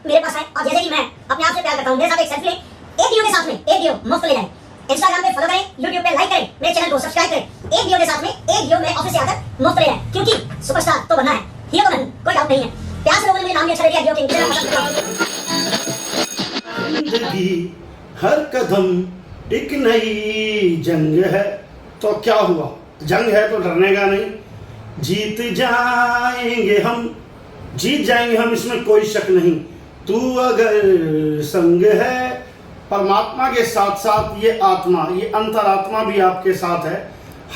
मेरे पास आए और जैसे ही मैं अपने आप से प्यार करता हूँ, मेरे साथ एक सेल्फी लें, एक वीडियो के साथ में एक वीडियो मुफ्त ले जाए। इंस्टाग्राम पे फॉलो करें, यूट्यूब पे लाइक करें, मेरे चैनल को सब्सक्राइब करें, एक वीडियो के साथ में एक वीडियो में ऑफिस से आकर मुफ्त ले जाए, क्योंकि सुपरस्टार तो बनना है, हीरो तो बनना, कोई डाउट नहीं है। प्यार से लोगों ने मुझे नाम भी अच्छा दे दिया, जियो किंग, मैं पसंद करता हूं। जिंदगी हर कदम एक नई जंग है। तो क्या हुआ, जंग है तो डरने का नहीं, जीत जाएंगे हम, जीत जाएंगे हम, इसमें कोई शक नहीं। तू अगर संग है परमात्मा के साथ साथ ये आत्मा, ये अंतरात्मा भी आपके साथ है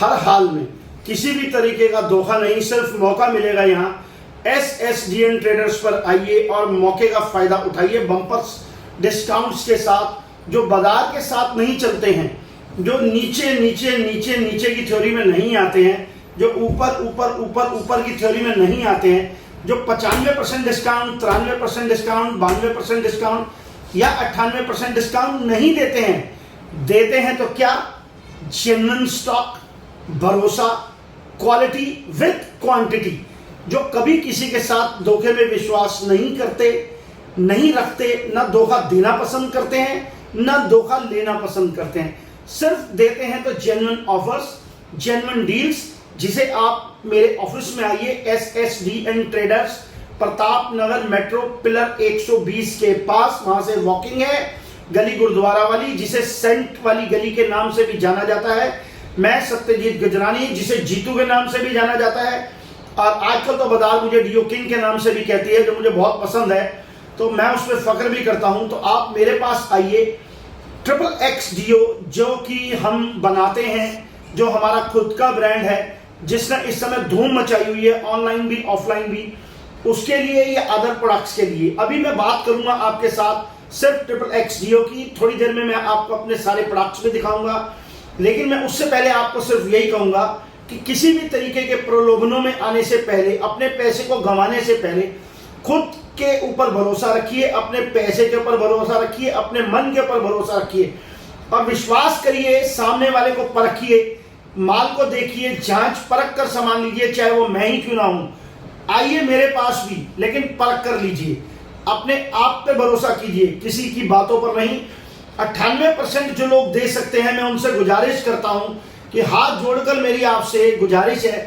हर हाल में। किसी भी तरीके का धोखा नहीं, सिर्फ मौका मिलेगा यहाँ। SSDN ट्रेडर्स पर आइए और मौके का फायदा उठाइए बम्पर्स डिस्काउंट्स के साथ, जो बाजार के साथ नहीं चलते हैं, जो नीचे नीचे नीचे नीचे की थ्योरी में नहीं आते हैं, जो ऊपर ऊपर ऊपर ऊपर की थ्योरी में नहीं आते हैं, जो 95% डिस्काउंट, 93% डिस्काउंट, 92% डिस्काउंट या 98% डिस्काउंट नहीं देते हैं। देते हैं तो क्या, जेन्युइन स्टॉक, भरोसा, क्वालिटी विद क्वांटिटी, जो कभी किसी के साथ धोखे में विश्वास नहीं करते, नहीं रखते, ना धोखा देना पसंद करते हैं, ना धोखा लेना पसंद करते हैं। सिर्फ देते हैं तो जेन्युइन ऑफर्स, जेन्युइन डील्स, जिसे आप मेरे ऑफिस में आइए, SSDN traders, Pratap Nagar metro pillar 120 के पास, वहां से वॉकिंग है, गली गुरुद्वारा वाली, जिसे सेंट वाली गली के नाम से भी जाना जाता है। मैं सत्यजीत गजरानी, जिसे जीतू के नाम से भी जाना जाता है, और आजकल तो बाजार मुझे जियो किंग के नाम से भी कहती है, जो मुझे बहुत पसंद है, तो मैं उस पर फख्र भी करता हूं। तो आप मेरे पास आइए, XXX जियो, जो कि हम बनाते हैं, जो हमारा खुद का ब्रांड है, जिसने इस समय धूम मचाई हुई है, ऑनलाइन भी ऑफलाइन भी, उसके लिए या अदर प्रोडक्ट्स के लिए। अभी मैं बात करूंगा आपके साथ सिर्फ XXX जियो की, थोड़ी देर में मैं आपको अपने सारे प्रोडक्ट्स भी दिखाऊंगा, लेकिन मैं उससे पहले आपको सिर्फ यही कहूंगा कि किसी भी तरीके के प्रलोभनों में आने से पहले, अपने पैसे को गंवाने से पहले, खुद के ऊपर भरोसा रखिए, अपने पैसे के ऊपर भरोसा रखिए, अपने मन के ऊपर भरोसा रखिए और विश्वास करिए, सामने वाले को परखिए, माल को देखिए, जांच परख कर सामान लीजिए, चाहे वो मैं ही क्यों ना हूं। आइए मेरे पास भी, लेकिन परख कर लीजिए, अपने आप पे भरोसा कीजिए, किसी की बातों पर नहीं। 98% जो लोग दे सकते हैं, मैं उनसे गुजारिश करता हूं कि हाथ जोड़कर मेरी आपसे गुजारिश है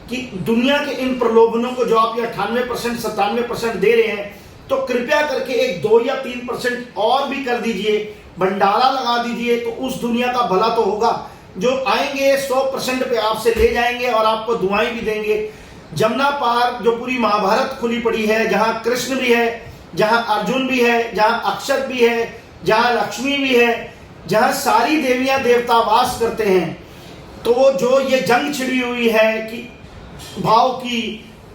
कि दुनिया के इन प्रलोभनों को जो आप ये 98% 97% दे रहे हैं, तो कृपया करके एक 2 या 3% और भी कर दीजिए, भंडारा लगा दीजिए, तो उस दुनिया का भला तो होगा। जो आएंगे 100% पे आपसे ले जाएंगे और आपको दुआएं भी देंगे। जमुना पार जो पूरी महाभारत खुली पड़ी है, जहां कृष्ण भी है, जहां अर्जुन भी है, जहां अक्षत भी है, जहां लक्ष्मी भी है, जहां सारी देवियां देवता वास करते हैं, तो जो ये जंग छिड़ी हुई है कि भाव की,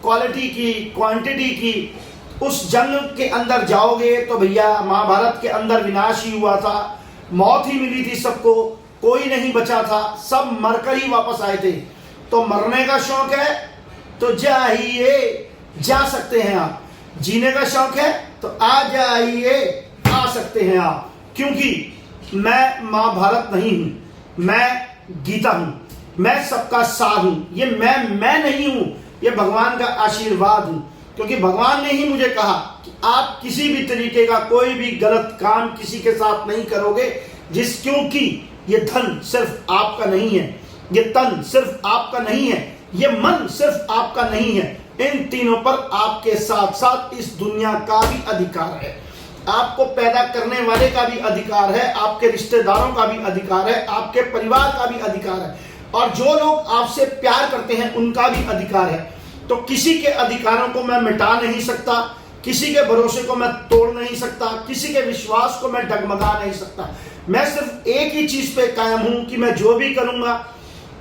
क्वालिटी की, क्वांटिटी की, उस जंग के अंदर जाओगे तो भैया महाभारत के अंदर विनाश ही हुआ था, मौत ही मिली थी सबको, कोई नहीं बचा था, सब मरकर ही वापस आए थे। तो मरने का शौक है तो जाइए, जा सकते हैं आप। जीने का शौक है तो आ जाइए, आ सकते हैं आप, क्योंकि मैं महाभारत नहीं हूं, मैं गीता हूं, मैं सबका सार हूं। ये मैं नहीं हूं, ये भगवान का आशीर्वाद हूं, क्योंकि भगवान ने ही मुझे कहा कि आप किसी भी तरीके का कोई भी गलत काम किसी के साथ नहीं करोगे, क्योंकि ये धन सिर्फ आपका नहीं है, ये तन सिर्फ आपका नहीं है, ये मन सिर्फ आपका नहीं है, इन तीनों पर आपके साथ साथ इस दुनिया का भी अधिकार है। आपको पैदा करने वाले का भी अधिकार है, आपके रिश्तेदारों का भी अधिकार है, आपके परिवार का भी अधिकार है, और जो लोग आपसे प्यार करते हैं उनका भी अधिकार है। तो किसी के अधिकारों को मैं मिटा नहीं सकता, किसी के भरोसे को मैं तोड़ नहीं सकता, किसी के विश्वास को मैं डगमगा नहीं सकता। मैं सिर्फ एक ही चीज पे कायम हूं कि मैं जो भी करूंगा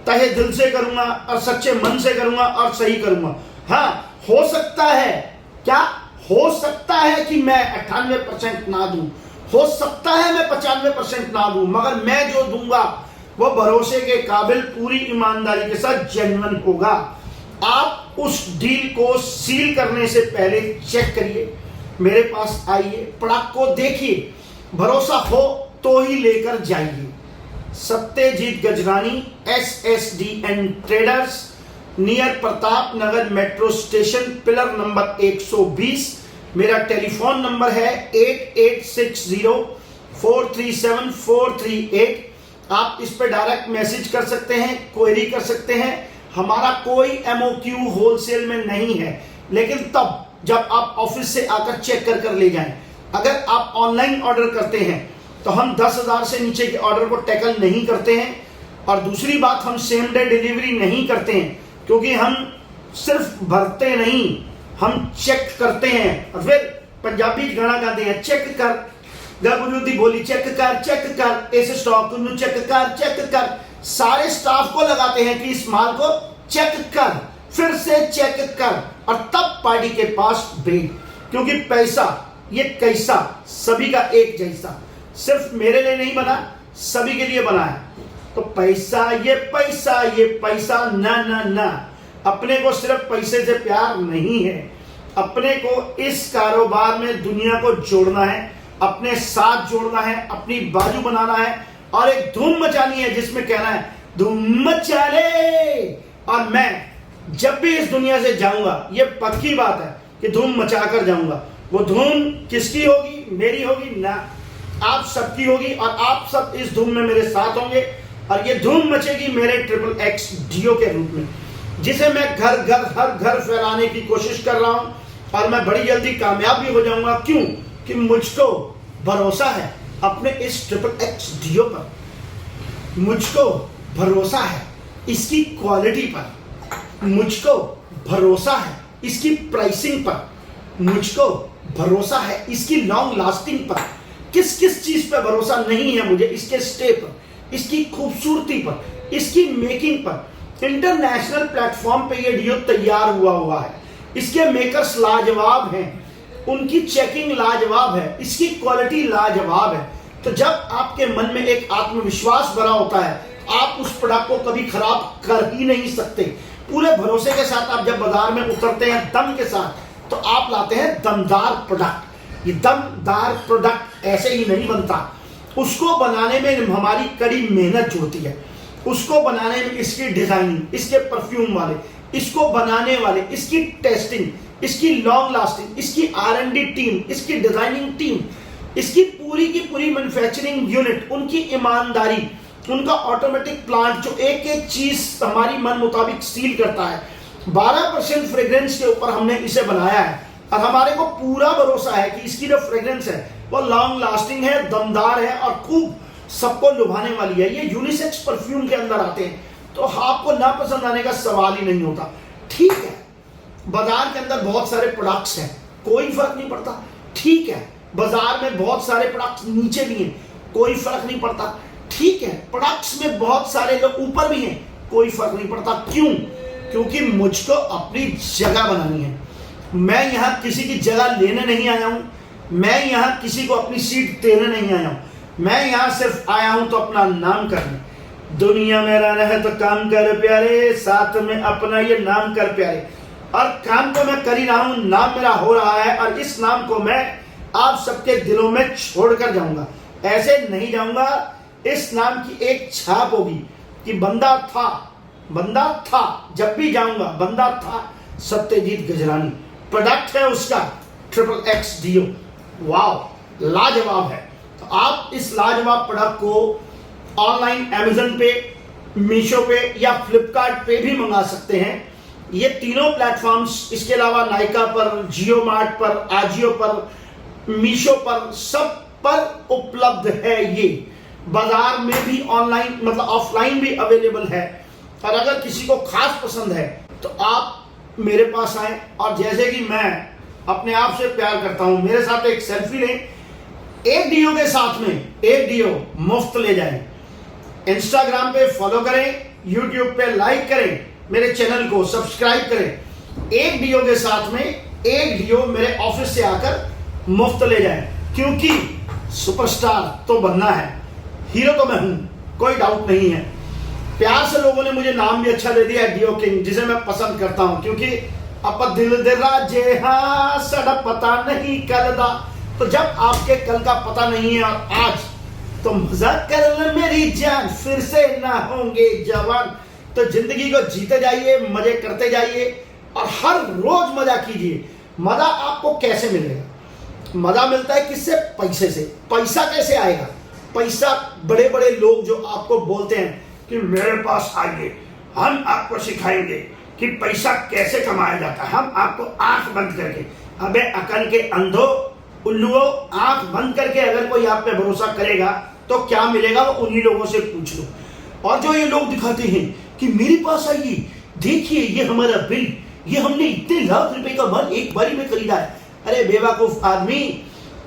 तहे दिल से करूंगा और सच्चे मन से करूंगा और सही करूंगा। हाँ, हो सकता है, क्या हो सकता है कि मैं 98% ना दूं, हो सकता है मैं 95% ना दूं, मगर मैं जो दूंगा वो भरोसे के काबिल, पूरी ईमानदारी के साथ जेन्युइन होगा। आप उस डील को सील करने से पहले चेक करिए, मेरे पास आइए, प्रोडक्ट को देखिए, भरोसा हो तो ही लेकर जाइए। Satyajit Gajrani, SSDN traders, near Pratap Nagar metro station, pillar number 120, मेरा टेलीफोन नंबर है 8860437438। आप इस पर डायरेक्ट मैसेज कर सकते हैं, क्वेरी कर सकते हैं। हमारा कोई MOQ होलसेल में नहीं है, लेकिन तब जब आप ऑफिस से आकर चेक कर ले जाएं। अगर आप ऑनलाइन ऑर्डर करते हैं तो हम 10,000 से नीचे के ऑर्डर को टैकल नहीं करते हैं। और दूसरी बात, हम सेम डे डिलीवरी नहीं करते हैं, क्योंकि हम सिर्फ भरते नहीं, हम चेक करते हैं। और फिर पंजाबी गाना गाते हैं, चेक कर गबरू दी बोली, चेक कर इस स्टॉक को चेक कर। सारे स्टाफ को लगाते हैं कि इस माल को चेक कर, फिर से चेक कर, और तब पार्टी के पास भेज। क्योंकि पैसा ये कैसा सभी का एक जैसा, सिर्फ मेरे लिए नहीं बना, सभी के लिए बना है। तो पैसा ये पैसा ना, अपने को सिर्फ पैसे से प्यार नहीं है। अपने को इस कारोबार में दुनिया को जोड़ना है, अपने साथ जोड़ना है, अपनी बाजू बनाना है, और एक धूम मचानी है जिसमें कहना है धूम मचा ले। और मैं जब भी इस दुनिया से जाऊंगा, ये पक्की बात है कि धूम मचा कर जाऊंगा। वो धूम किसकी होगी? मेरी होगी ना, आप सबकी होगी, और आप सब इस धूम में मेरे साथ होंगे। और ये धूम मचेगी मेरे XXX डियो के रूप में, जिसे मैं घर हर घर फैलाने की कोशिश कर रहा हूं। और मैं बड़ी जल्दी कामयाब भी हो जाऊंगा। क्यों? कि मुझको भरोसा है अपने इस XXX डियो पर, मुझको भरोसा है इसकी क्वालिटी पर, मुझको भरोसा है इसकी प्राइसिंग पर, मुझको भरोसा है इसकी लॉन्ग लास्टिंग पर। किस किस चीज पर भरोसा नहीं है मुझे? इसके स्टे पर, इसकी खूबसूरती पर, इसकी मेकिंग पर। इंटरनेशनल प्लेटफॉर्म पे ये डियो तैयार हुआ है, इसके मेकर्स लाजवाब हैं, उनकी चेकिंग लाजवाब है, इसकी क्वालिटी लाजवाब है। तो जब आपके मन में एक आत्मविश्वास भरा होता है, आप उस प्रोडक्ट को कभी खराब कर ही नहीं सकते। पूरे भरोसे के साथ आप जब बाजार में उतरते हैं दम के साथ, तो आप लाते हैं दमदार प्रोडक्ट। ये दमदार प्रोडक्ट ऐसे ही नहीं बनता, उसको बनाने में हमारी कड़ी मेहनत जुड़ती है। उसको बनाने में इसकी डिजाइनिंग, इसके परफ्यूम वाले, इसको बनाने वाले, इसकी टेस्टिंग, इसकी लॉन्ग लास्टिंग, इसकी R&D टीम, इसकी डिजाइनिंग टीम, इसकी पूरी की पूरी मैन्युफैक्चरिंग यूनिट, उनकी ईमानदारी, उनका ऑटोमेटिक प्लांट जो एक एक चीज हमारी मन मुताबिक सील करता है। 12% फ्रेग्रेंस के ऊपर हमने इसे बनाया है, और हमारे को पूरा भरोसा है कि इसकी जो फ्रेग्रेंस है वो लॉन्ग लास्टिंग है, दमदार है, और खूब सबको लुभाने वाली है। ये यूनिसेक्स परफ्यूम के अंदर आते हैं, तो आपको ना पसंद आने का सवाल ही नहीं होता। ठीक है, बाजार के अंदर बहुत सारे प्रोडक्ट्स हैं, कोई फर्क नहीं पड़ता। ठीक है, बाजार में बहुत सारे प्रोडक्ट्स नीचे भी हैं, कोई फर्क नहीं पड़ता। ठीक है, प्रोडक्ट्स में बहुत सारे लोग ऊपर भी हैं, कोई फर्क नहीं पड़ता। क्यों? क्योंकि मुझको अपनी जगह बनानी है। मैं यहां किसी की जगह लेने नहीं आया हूं, मैं यहां किसी को अपनी सीट देने नहीं आया हूं। मैं यहां सिर्फ आया हूं तो अपना नाम करने। दुनिया में रहना है तो काम कर प्यारे, साथ में अपना ये नाम कर प्यारे। और काम तो मैं कर ही रहा हूं, नाम मेरा हो रहा है, और इस नाम को मैं आप सबके दिलों में छोड़कर जाऊंगा। ऐसे नहीं जाऊंगा। इस नाम की एक छाप होगी कि बंदा था, जब भी जाऊंगा बंदा था सत्यजीत गजरानी। प्रोडक्ट है उसका XXX डियो, वाव, लाजवाब है। तो आप इस लाजवाब प्रोडक्ट को ऑनलाइन अमेज़न पे, मीशो पे या फ्लिपकार्ट पे भी मंगा सकते हैं। ये तीनों प्लेटफॉर्म्स, इसके अलावा नायका पर, जियो मार्ट पर, आजियो पर, मीशो पर, सब पर उपलब्ध है। ये बाजार में भी ऑनलाइन मतलब ऑफलाइन भी अवेलेबल है। और अगर किसी को खास पसंद है तो आप मेरे पास आए, और जैसे कि मैं अपने आप से प्यार करता हूं, मेरे साथ एक सेल्फी लें, एक डियो के साथ में एक डियो मुफ्त ले जाएं। इंस्टाग्राम पे फॉलो करें, यूट्यूब पे लाइक करें, मेरे चैनल को सब्सक्राइब करें। एक डियो के साथ में एक डियो मेरे ऑफिस से आकर मुफ्त ले जाएं, क्योंकि सुपरस्टार तो बनना है, हीरो तो मैं हूं, कोई डाउट नहीं है। प्यार से लोगों ने मुझे नाम भी अच्छा दे दिया है, डियो किंग, जिसे मैं पसंद करता हूं, क्योंकि आप दिल दे राजे हाँ साडा पता नहीं कल दा। तो जब आपके कल का पता नहीं है और आज, तो मजा कर ले मेरी जान, फिर से ना होंगे जवान। तो जिंदगी को जीते जाइए, मजे करते जाइए, और हर रोज मजा कीजिए। मजा आपको कैसे मिलेगा? मजा मिलता है किससे? पैसे से। पैसा कैसे आएगा? पैसा बड़े बड़े लोग जो आपको बोलते हैं कि मेरे पास आइए, हम आपको सिखाएंगे कि पैसा कैसे कमाया जाता है, हम आपको आंख बंद करके, अबे अकल के अंधो उल्लुओ, आंख बंद करके अगर कोई आप पे भरोसा करेगा तो क्या मिलेगा वो उन्हीं लोगों से पूछ लो। और जो ये लोग दिखाते हैं कि मेरे पास आइए, देखिए ये हमारा बिल, ये हमने इतने लाख रुपए का माल एक बारी में खरीदा है। अरे बेवकूफ आदमी,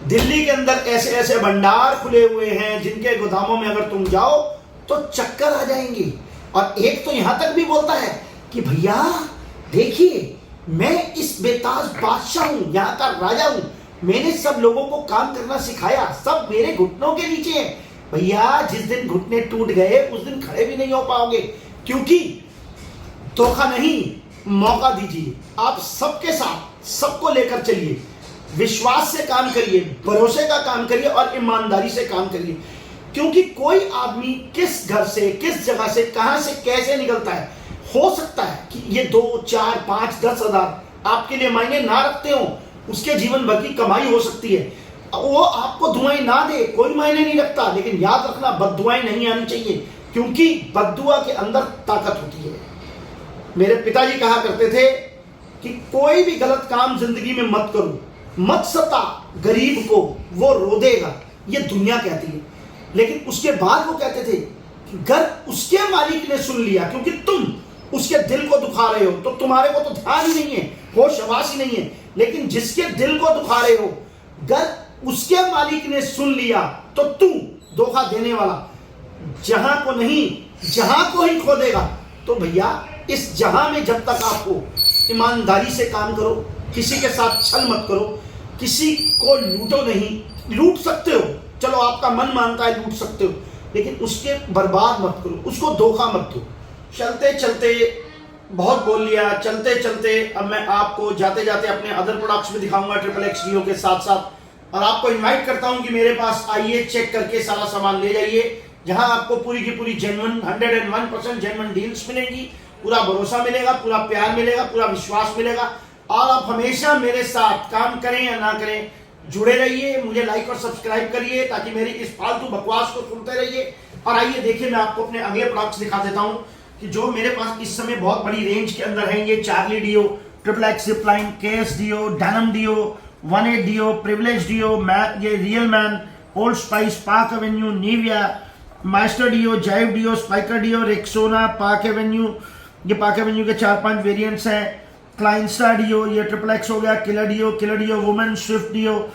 दिल्ली के अंदर ऐसे ऐसे भंडार खुले हुए हैं जिनके गोदामों में अगर तुम जाओ तो चक्कर आ जाएंगे। और एक तो यहां तक भी बोलता है कि भैया देखिए मैं इस बेताज बादशाह हूं, यहाँ का राजा हूं, मैंने सब लोगों को काम करना सिखाया, सब मेरे घुटनों के नीचे है। भैया जिस दिन घुटने टूट गए उस दिन खड़े भी नहीं हो पाओगे, क्योंकि धोखा नहीं, मौका दीजिए। आप सबके साथ सबको लेकर चलिए, विश्वास से काम करिए, भरोसे का काम करिए और ईमानदारी से काम करिए। क्योंकि कोई आदमी किस घर से, किस जगह से, कहां से कैसे निकलता है, हो सकता है कि ये 2, 4, 5, 10 हजार आपके लिए मायने ना रखते हो, उसके जीवन भर की कमाई हो सकती है, वो आपको दुआएं ना दे, कोई मायने नहीं रखता। लेकिन याद रखना बद्दुआएं नहीं आनी चाहिए, क्योंकि बद्दुआ के अंदर ताकत होती है। मेरे पिताजी कहा करते थे कि कोई भी गलत काम जिंदगी में मत करो, मत सता गरीब को, वो रो देगा, ये दुनिया कहती है। लेकिन उसके बाद वो कहते थे कि घर उसके मालिक ने सुन लिया, क्योंकि तुम उसके दिल को दुखा रहे हो तो तुम्हारे को तो ध्यान ही नहीं है, होश हवास ही नहीं है। लेकिन जिसके दिल को दुखा रहे हो, घर उसके मालिक ने सुन लिया तो तू धोखा देने वाला जहां को नहीं जहां को ही खो देगा। तो भैया इस जहां में जब तक आपको ईमानदारी से काम करो, किसी के साथ छल मत करो, किसी को लूटो नहीं, लूट सकते हो, चलो आपका मन मानता है लूट सकते हो, लेकिन उसके बर्बाद मत करो, उसको धोखा मत दो। चलते चलते बहुत बोल लिया, चलते चलते अब मैं आपको जाते जाते अपने अदर प्रोडक्ट्स भी दिखाऊंगा XXX Dio के साथ साथ। और आपको इनवाइट करता हूं कि मेरे पास आइए, चेक करके सारा सामान ले जाइए, जहां आपको पूरी की पूरी जेन्युइन 101% जेन्युइन डील्स मिलेंगी, पूरा भरोसा मिलेगा, पूरा प्यार मिलेगा, पूरा विश्वास मिलेगा। और आप हमेशा मेरे साथ काम करें या ना करें, जुड़े रहिए, मुझे लाइक और सब्सक्राइब करिए ताकि मेरी इस फालतू बकवास को सुनते रहिए। और आइए देखिए, मैं आपको अपने अगले प्रोडक्ट्स दिखा देता हूं कि जो मेरे पास इस समय बहुत बड़ी रेंज के अंदर है। ये Charlie deo, XXX Zipline, KS deo, Denim deo, 18 deo, Privilege deo, ये Real Man, Old Spice, Park Avenue, Nivea, Master deo, Jive deo, Spykar deo, Rexona, Park Avenue, ये पार्क एवेन्यू के 4-5 वेरिएंट्स हैं। क्लाइंस्टा deo, ये XXX हो गया, Killer deo women, Swift deo,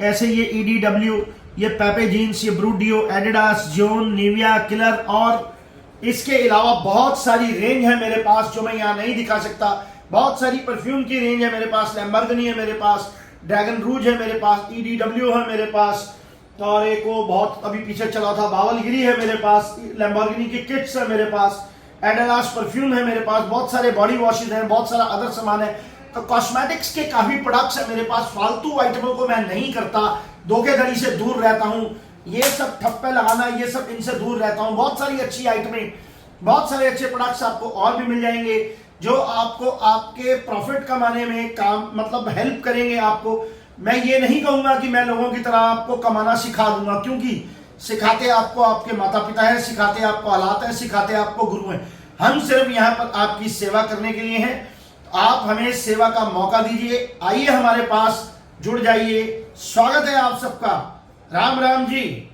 ऐसे ये EDW, ये पेपे जीन्स, ये Brut deo, Adidas, Zone, Nivea, Killer. और इसके अलावा बहुत सारी रेंज है मेरे पास जो मैं यहाँ नहीं दिखा सकता। बहुत सारी परफ्यूम की रेंज है मेरे पास, लैम्बोर्गिनी है मेरे पास, ड्रैगन रूज है मेरे पास, EDW है मेरे पास, और एक वो बहुत अभी पीछे चला था बावलगिरी है मेरे पास, लैम्बोर्गिनी की किट्स है मेरे पास, एडिडास परफ्यूम है मेरे पास, बहुत सारे बॉडी वॉशेज हैं, बहुत सारा अदर सामान है। तो कॉस्मेटिक्स के काफी प्रोडक्ट्स है मेरे पास। फालतू आइटमों को मैं नहीं करता, धोखेधड़ी से दूर रहता हूँ, ये सब ठप्पे लगाना, ये सब इनसे दूर रहता हूँ। बहुत सारी अच्छी आइटमें, बहुत सारे अच्छे प्रोडक्ट्स आपको और भी मिल जाएंगे जो आपको आपके प्रॉफिट कमाने में काम मतलब हेल्प करेंगे आपको। मैं ये नहीं कहूंगा कि मैं लोगों की तरह आपको कमाना सिखा दूंगा, क्योंकि सिखाते आपको आपके माता पिता है, सिखाते आपको औलाद है, सिखाते आपको गुरु है। हम सिर्फ यहाँ पर आपकी सेवा करने के लिए हैं। आप हमें सेवा का मौका दीजिए, आइए हमारे पास जुड़ जाइए। स्वागत है आप सबका। राम राम जी।